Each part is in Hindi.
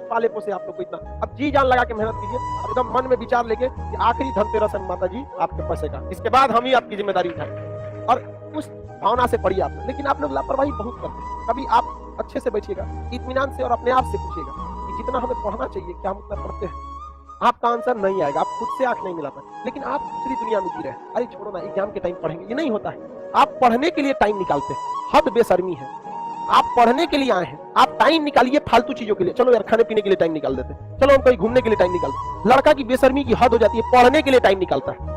पाले पोसे आप लोग को इतना, अब जी जान लगा के मेहनत कीजिए, एकदम मन में विचार लेके कि आखिरी धनतेरस है माता जी आपके पैसे का, इसके बाद हम ही आपकी जिम्मेदारी उठाएंगे, और उस भावना से पढ़िए आप। लेकिन आप लोग लापरवाही बहुत करते हैं। कभी आप अच्छे से बैठिएगा, इत्मीनान से, और अपने आप से पूछिएगा कि जितना हमें पढ़ना चाहिए क्या हम उतना पढ़ते हैं। आपका आंसर नहीं आएगा, आप खुद से आंख नहीं मिलाता, लेकिन आप दूसरी दुनिया में जी रहे हैं। अरे छोड़ो ना, एग्जाम के टाइम पढ़ेंगे, ये नहीं होता है। आप पढ़ने के लिए टाइम निकालते हैं, हद बेशर्मी है। आप पढ़ने के लिए आए हैं, आप टाइम निकालिए फालतू चीजों के लिए। चलो यार खाने पीने के लिए टाइम निकाल देते हैं, चलो हम कहीं घूमने के लिए टाइम निकालते हैं। लड़का की बेशर्मी की हद हो जाती है, पढ़ने के लिए टाइम निकालता है।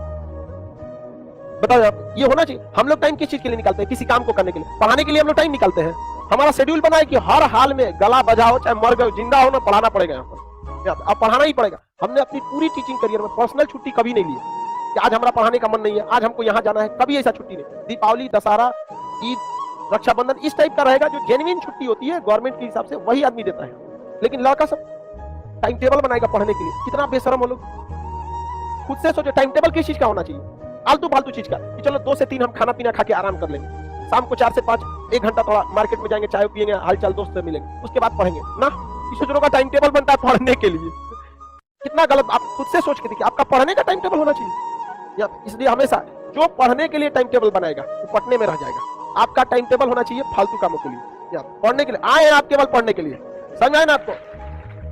बताओ आप, ये होना चाहिए। हम लोग टाइम किस चीज के लिए निकालते हैं? किसी काम को करने के लिए। पढ़ाने के लिए हम लोग टाइम निकालते हैं। हमारा शेड्यूल बना है कि हर हाल में गला बजाओ, चाहे मर गए जिंदा हो ना, पढ़ाना पड़ेगा यहाँ पर, अब पढ़ाना ही पड़ेगा। हमने अपनी पूरी टीचिंग करियर में पर्सनल छुट्टी कभी नहीं ली कि आज हमारा पढ़ाने का मन नहीं है, आज हमको यहाँ जाना है, कभी ऐसा छुट्टी नहीं। दीपावली, दशहरा, ईद, रक्षाबंधन इस टाइप का रहेगा जो जेन्युइन छुट्टी होती है गवर्नमेंट के हिसाब से, वही आदमी देता है। लेकिन लड़का सब टाइम टेबल बनाएगा पढ़ने के लिए। कितना बेशरम हो लोग। खुद से सोचो, टाइम टेबल किस चीज का होना चाहिए? आलतू फालतू चीज का कि चलो 2 से 3 हम खाना पीना खा के आराम कर लेंगे, शाम को 4 से 5 1 घंटा थोड़ा मार्केट में जाएंगे, चाय पियेंगे, हालचाल दोस्त से मिलेंगे, उसके बाद पढ़ेंगे ना। इस का टाइम टेबल बनता है पढ़ने के लिए। कितना गलत। आप खुद से सोच के देखिए, आपका पढ़ने का टाइम टेबल होना चाहिए। इसलिए हमेशा जो पढ़ने के लिए टाइम टेबल बनाएगा वो पढ़ने में रह जाएगा। आपका टाइम टेबल होना चाहिए फालतू कामों के लिए, पढ़ने के लिए आए हैं आप, केवल पढ़ने के लिए। समझ आए ना आपको?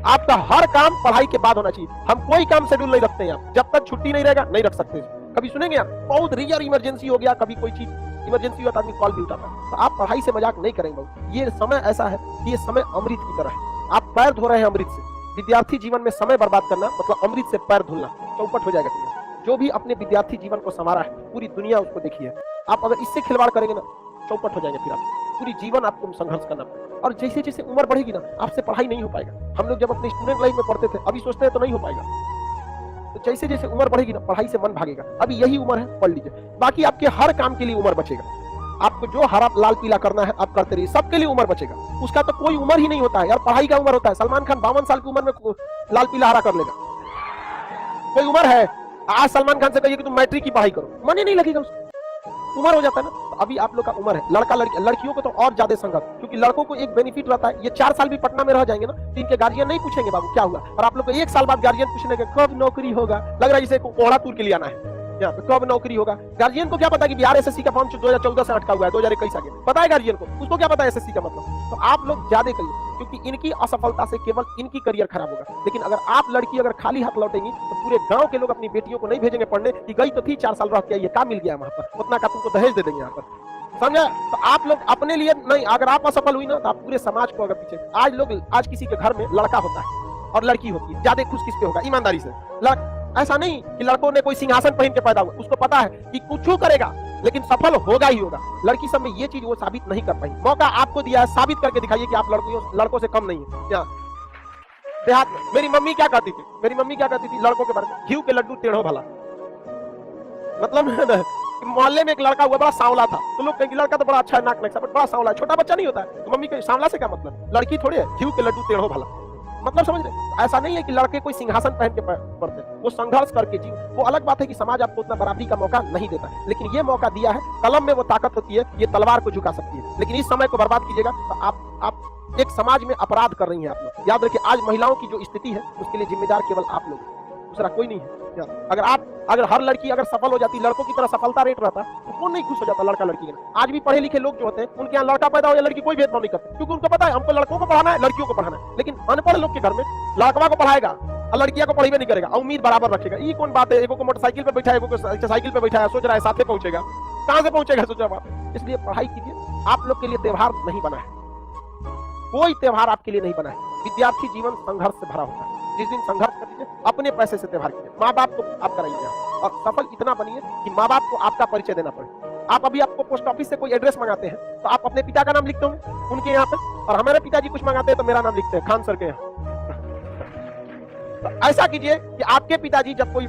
आपका हर काम पढ़ाई के बाद होना चाहिए। हम कोई काम शेड्यूल नहीं रखते हैं आप, जब तक छुट्टी नहीं रहेगा नहीं रख सकते। कभी सुनेंगे आप बहुत रियर इमरजेंसी हो गया, कभी कोई चीज इमरजेंसी हुआ तो आदमी कॉल भी उठाता है। तो आप पढ़ाई से मजाक नहीं करेंगे। ये समय ऐसा है कि ये समय अमृत की तरह है। आप पैर धो रहे हैं अमृत से। विद्यार्थी जीवन में समय बर्बाद करना मतलब अमृत से पैर धुलना, चौपट हो जाएगा दुनिया। जो भी अपने विद्यार्थी जीवन को संवारा है, पूरी दुनिया उसको देखी है। आप अगर इससे खिलवाड़ करेंगे ना, चौपट हो जाएंगे। फिर आप पूरी जीवन आपको संघर्ष करना पड़ेगा। और जैसे जैसे उम्र बढ़ेगी ना, आपसे पढ़ाई नहीं हो पाएगा। हम लोग जब अपने स्टूडेंट लाइफ में पढ़ते थे, अभी सोचते हैं तो नहीं हो पाएगा। तो जैसे जैसे उम्र बढ़ेगी ना, पढ़ाई से मन भागेगा। अभी यही उम्र है, पढ़ लीजिए। बाकी आपके हर काम के लिए उम्र बचेगा। आपको जो हरा लाल पीला करना है आप करते रहिए, सबके लिए उम्र बचेगा। उसका तो कोई उम्र ही नहीं होता है यार, पढ़ाई का उम्र होता है। सलमान खान 52 साल की उम्र में लाल पीला हरा कर लेगा। कोई उम्र है? आज सलमान खान से कहिए कि तुम मैट्रिक की पढ़ाई करो, मन ही नहीं लगेगा उसको। उम्र हो जाता है ना। तो अभी आप लोग का उम्र है। लड़का लड़कियों को तो और ज्यादा संघर्ष, क्योंकि लड़कों को एक बेनिफिट रहता है, ये 4 साल भी पटना में रह जाएंगे ना, तो इनके गार्जियन नहीं पूछेंगे बाबू क्या हुआ। और आप लोग को 1 साल बाद गार्जियन पूछने के कब नौकरी होगा, लग रहा है जैसे कोहड़ा तूर के लिए आना है, कब नौकरी होगा। गार्जियन को क्या पता कि बिहार एसएससी का फॉर्म 2014 से अटका हुआ है, 2021 आ गया, पता है गार्जियन को? उसको क्या पता है एसएससी का मतलब? तो आप लोग ज्यादा करिए, क्योंकि इनकी असफलता से केवल इनकी करियर खराब होगा। लेकिन अगर आप लड़की अगर खाली हाथ लौटेंगी तो पूरे गांव के लोग अपनी बेटियों को नहीं भेजेंगे पढ़ने कि गई तो थी 4 साल रह के आई है, क्या मिल गया वहां पर, उतना का तुमको दहेज दे देंगे यहाँ पर। समझा? तो आप लोग अपने लिए नहीं, अगर आप असफल हुई ना तो आप पूरे समाज को अगर पीछे। आज किसी के घर में लड़का होता है और लड़की होती है, ज्यादा खुश किस पे होगा? ईमानदारी से। ऐसा नहीं कि लड़कों ने कोई सिंहासन पहन के पैदा हुआ, उसको पता है कि कुछ करेगा लेकिन सफल होगा ही होगा। लड़की सब में ये चीज वो साबित नहीं कर पाई। मौका आपको दिया है, साबित करके दिखाइए कि आप लड़कों से कम नहीं है। देहात में मेरी मम्मी क्या कहती थी लड़कों के बारे में? घी के लड्डू टेढ़ो भला। मतलब मोहल्ले में एक लड़का हुआ, बड़ा सांवला था, तो लोग कहेंगे लड़का तो बड़ा अच्छा है, नाक नक्शा, बट बड़ा सांवला है। छोटा बच्चा नहीं होता है तो मम्मी के सांवला से क्या मतलब? लड़की थोड़ी है, घी के लड्डू टेढ़ो भला। मतलब समझ रहे? ऐसा नहीं है कि लड़के कोई सिंहासन पहन के पढ़ते, वो संघर्ष करके जी। वो अलग बात है कि समाज आपको उतना बराबरी का मौका नहीं देता, लेकिन ये मौका दिया है। कलम में वो ताकत होती है, ये तलवार को झुका सकती है। लेकिन इस समय को बर्बाद कीजिएगा तो आप एक समाज में अपराध कर रही हैं आप लोग। याद रखिए, आज महिलाओं की जो स्थिति है उसके लिए जिम्मेदार केवल आप लोग, दूसरा कोई नहीं है। अगर हर लड़की अगर सफल हो जाती, लड़कों की तरह सफलता रेट रहता, तो कौन नहीं खुश हो जाता लड़का लड़की का? आज भी पढ़े लिखे लोग जो होते हैं, उनके यहाँ लड़का पैदा हो या लड़की, कोई भेदभाव नहीं करते, क्योंकि उनको पता है हमको लड़कों को पढ़ाना है, लड़कियों को पढ़ाना है। लेकिन अनपढ़ लोग के घर में लड़का को पढ़ाएगा और लड़कियां को पढ़ेबे नहीं करेगा, उम्मीद बराबर रखेगा। ये कौन बात है? एगो को मोटरसाइकिल पे बैठा है, एगो को साइकिल पे बैठा है, सोच रहा है साथे पहुंचेगा, कहां से पहुंचेगा? सोचा बात। इसलिए पढ़ाई कीजिए। आप लोग के लिए त्योहार नहीं बना है, कोई त्योहार आपके लिए नहीं बना है। विद्यार्थी जीवन संघर्ष से भरा होता है। जिस दिन संघर्ष कर लीजिए, अपने पैसे से त्योहार कीजिए, माँ बाप को आप कराइए, और सफल इतना बनिए कि माँ बाप को आपका परिचय देना पड़े। आप अभी आपको पोस्ट ऑफिस से कोई एड्रेस मंगाते हैं तो आप अपने पिता का नाम लिखते हो उनके यहाँ पे, और हमारे पिताजी कुछ मंगाते हैं तो मेरा नाम लिखते हैं, खान सर के यहाँ। तो ऐसा कीजिए कि आपके पिताजी जब कोई